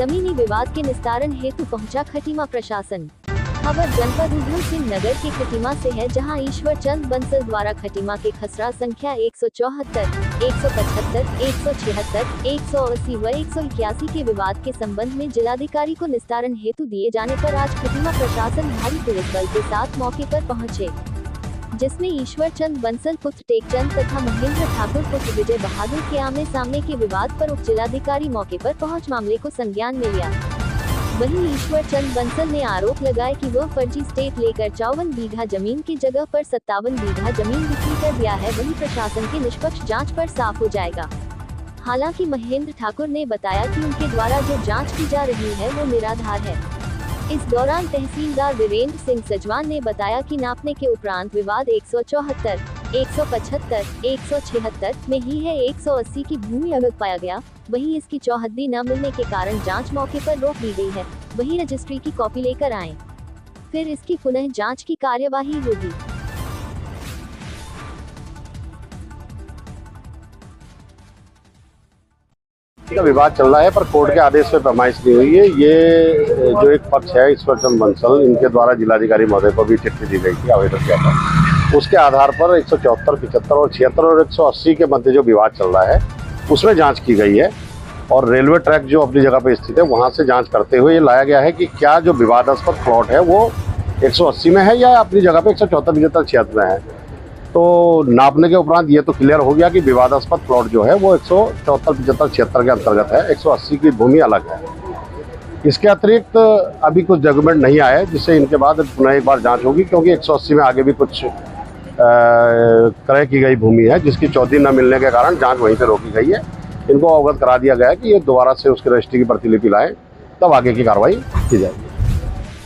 जमीनी विवाद के निस्तारण हेतु पहुंचा खटीमा प्रशासन। खबर जनपद उधम सिंह नगर के खटीमा से है, जहां ईश्वर चंद बंसल द्वारा खटीमा के खसरा संख्या 174, 175, 176, 180 व 181 के विवाद के संबंध में जिलाधिकारी को निस्तारण हेतु दिए जाने पर आज खटीमा प्रशासन भारी पुलिस बल के साथ मौके पर पहुंचे, जिसमें ईश्वर चंद बंसल पुत्र टेकचंद तथा महेंद्र ठाकुर पुत्र विजय बहादुर के आमने सामने के विवाद पर उप जिलाधिकारी मौके पर पहुंच मामले को संज्ञान में लिया। वहीं ईश्वर चंद बंसल ने आरोप लगाया कि वह फर्जी स्टेट लेकर 54 बीघा जमीन की जगह पर 57 बीघा जमीन बिक्री कर दिया है। वहीं प्रशासन की निष्पक्ष जांच पर साफ हो जाएगा। हालांकि महेंद्र ठाकुर ने बताया कि उनके द्वारा जो जांच की जा रही है वो निराधार है। इस दौरान तहसीलदार वीरेंद्र सिंह सजवान ने बताया कि नापने के उपरांत विवाद 174, 175, 176 में ही है। 180 की भूमि अलग पाया गया। वहीं इसकी चौहद्दी न मिलने के कारण जांच मौके पर रोक दी गई है। वहीं रजिस्ट्री की कॉपी लेकर आएं, फिर इसकी पुनः जांच की कार्यवाही होगी। का विवाद चल रहा है, पर कोर्ट के आदेश पे पैमाइश नहीं हुई है। ये जो एक पक्ष है ईश्वर चंद बंसल, इनके द्वारा जिलाधिकारी महोदय को भी चिट्ठी दी गई थी, आवेदन किया था। उसके आधार पर 174, 75 और 76 और 180 के मध्य जो विवाद चल रहा है उसमें जांच की गई है और रेलवे ट्रैक जो अपनी जगह पे स्थित है वहां से जांच करते हुए ये लाया गया है कि क्या जो विवादास्पद प्लॉट है वो 180 में है या अपनी जगह पे 174, 75, 76 में है। तो नापने के उपरांत ये तो क्लियर हो गया कि विवादास्पद प्लॉट जो है वो 174, 75, 76 के अंतर्गत है। 180 की भूमि अलग है। इसके अतिरिक्त अभी कुछ डॉक्यूमेंट नहीं आए, जिससे इनके बाद पुनः एक बार जांच होगी, क्योंकि 180 में आगे भी कुछ क्रय की गई भूमि है जिसकी चौहद्दी न मिलने के कारण जांच वहीं पर रोकी गई है। इनको अवगत करा दिया गया है कि ये दोबारा से उसके रजिस्ट्री की प्रतिलिपि लाएं, तब आगे की कार्रवाई की जाएगी।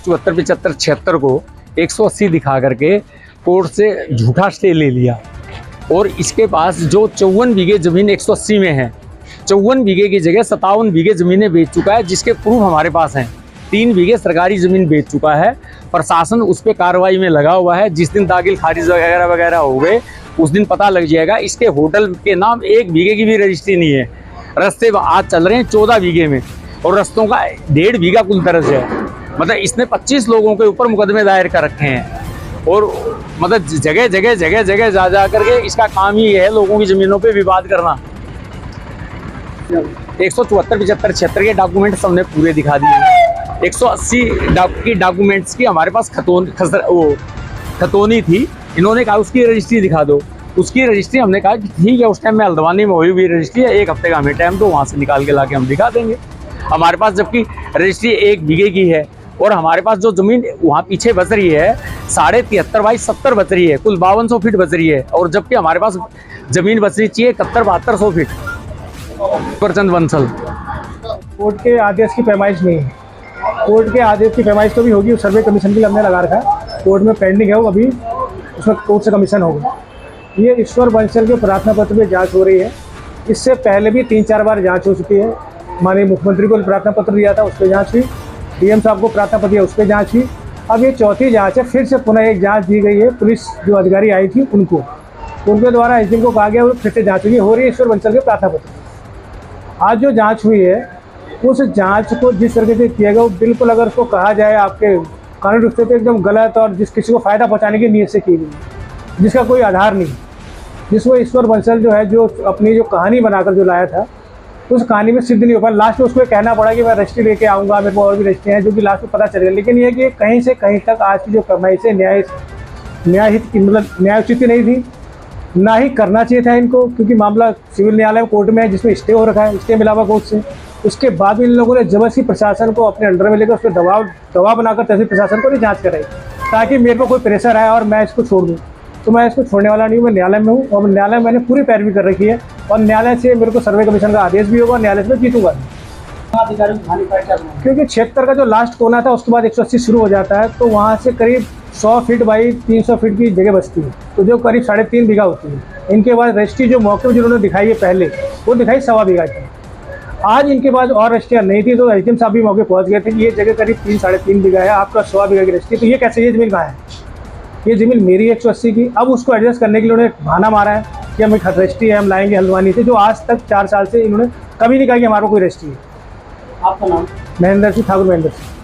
74, 75, 76 को 180 दिखा करके कोर्ट से झूठा स्टे ले लिया और इसके पास जो 54 बीघे जमीन 180 में है, 54 बीघे की जगह 57 बीघे जमीनें बेच चुका है, जिसके प्रूफ हमारे पास हैं। 3 बीघे सरकारी जमीन बेच चुका है। प्रशासन उस पर कार्रवाई में लगा हुआ है। जिस दिन दाखिल खारिज वगैरह वगैरह हो गए उस दिन पता लग जाएगा। इसके होटल के नाम 1 बीघे की भी रजिस्ट्री नहीं है। रास्ते आज चल रहे हैं 14 बीघे में और रस्तों का 1.5 बीघा कुल तरह से है। मतलब इसने 25 लोगों के ऊपर मुकदमे दायर कर रखे हैं और मतलब जगह जगह जा करके इसका काम ही है लोगों की जमीनों पे विवाद करना। 174, 75, 76 के डॉक्यूमेंट्स हमने पूरे दिखा दिए। 180 की डॉक्यूमेंट्स की हमारे पास खतौनी थी। इन्होंने कहा उसकी रजिस्ट्री दिखा दो। उसकी रजिस्ट्री हमने कहा कि ठीक है, उस टाइम में हल्द्वानी में हुई रजिस्ट्री है, 1 हफ्ते का हमें टाइम दो, वहाँ से निकाल के लाके हम दिखा देंगे। हमारे पास जबकि रजिस्ट्री 1 बीघे की है और हमारे पास जो जमीन वहाँ पीछे बच रही है 73.5 बाई 70 बच रही है, कुल 5200 फीट बच रही है। और जबकि हमारे पास जमीन बच रही चाहिए 71-7200 फीट। चंद बंसल कोर्ट के आदेश की पैमाइश नहीं है। कोर्ट के आदेश की पैमाइश तो भी होगी, सर्वे कमीशन के लिए हमने लगा रखा है, कोर्ट में पेंडिंग है वो, अभी उसमें कोर्ट से कमीशन होगा। ये ईश्वर बंसल के प्रार्थना पत्र में जांच हो रही है। इससे पहले भी 3-4 बार जांच हो चुकी है। माननीय मुख्यमंत्री को प्रार्थना पत्र दिया था, उस पर जाँच हुई। DM साहब को प्रार्थना पत्र दिया, उस पर जाँच हुई। अब ये चौथी जाँच है, फिर से पुनः एक जाँच दी गई है। पुलिस जो अधिकारी आई थी उनके द्वारा SDM को कहा गया वो फिर से जाँच हो रही है ईश्वर बंसल के प्रार्थना पत्र। आज जो जाँच हुई है उस जांच को जिस तरीके से किया गया वो बिल्कुल, अगर उसको कहा जाए आपके कानूनी रूप से, तो एकदम गलत और जिस किसी को फ़ायदा पहुंचाने की नीयत से की गई, जिसका कोई आधार नहीं। जिसको ईश्वर बंसल जो है, जो अपनी जो कहानी बनाकर जो लाया था, उस कहानी में सिद्ध नहीं हो पाया। लास्ट में उसको कहना पड़ा कि मैं रजिस्ट्री लेके आऊँगा, मेरे को और भी रजिस्ट्री हैं, जो कि लास्ट में पता चल गया। लेकिन ये कि कहीं से कहीं तक आज की जो कमाई से न्यायहित की मतलब न्यायोचित नहीं थी, ना ही करना चाहिए था इनको, क्योंकि मामला सिविल न्यायालय कोर्ट में है जिसमें स्टे हो रखा है, स्टे मिला हुआ कोर्ट से। उसके बाद भी इन लोगों ने जबरदस्ती प्रशासन को अपने अंडर में लेकर उस पर दबाव बनाकर तहसील प्रशासन को नहीं जांच कराई, ताकि मेरे को कोई प्रेशर आए और मैं इसको छोड़ दूँ। तो मैं इसको छोड़ने वाला नहीं हूँ। मैं न्यायालय में हूँ और न्यायालय में मैंने पूरी पैरवी कर रखी है और न्यायालय से मेरे को सर्वे कमीशन का आदेश भी होगा, न्यायालय से मैं जीतूंगा। क्योंकि 76 का जो लास्ट कोना था उसके बाद 180 शुरू हो जाता है, तो वहाँ से करीब 100 फीट बाई 300 फीट की जगह बचती है, तो जो करीब 3.5 बीघा होती है। इनके बाद रजिस्ट्री जो मौके पर जिन्होंने दिखाई है पहले, वो दिखाई 1.25 बीघा की। आज इनके पास और रजिस्ट्रियाँ नहीं थी, तो SDM साहब भी मौके पहुँच गए थे कि ये जगह करीब 3-3.5 बीघा है, आपका 100 बीघा की रजिस्ट्री। तो ये कैसे, ये ज़मीन कहाँ है? ये ज़मीन मेरी 180 की। अब उसको एडजस्ट करने के लिए उन्होंने बहाना मारा है कि हम एक रजिस्ट्री है, हम लाएंगे हल्द्वानी से, जो आज तक 4 साल से इन्होंने कभी नहीं कहा कि हमारे को कोई रजिस्ट्री है। आपका नाम? महेंद्र सिंह, ठाकुर महेंद्र सिंह।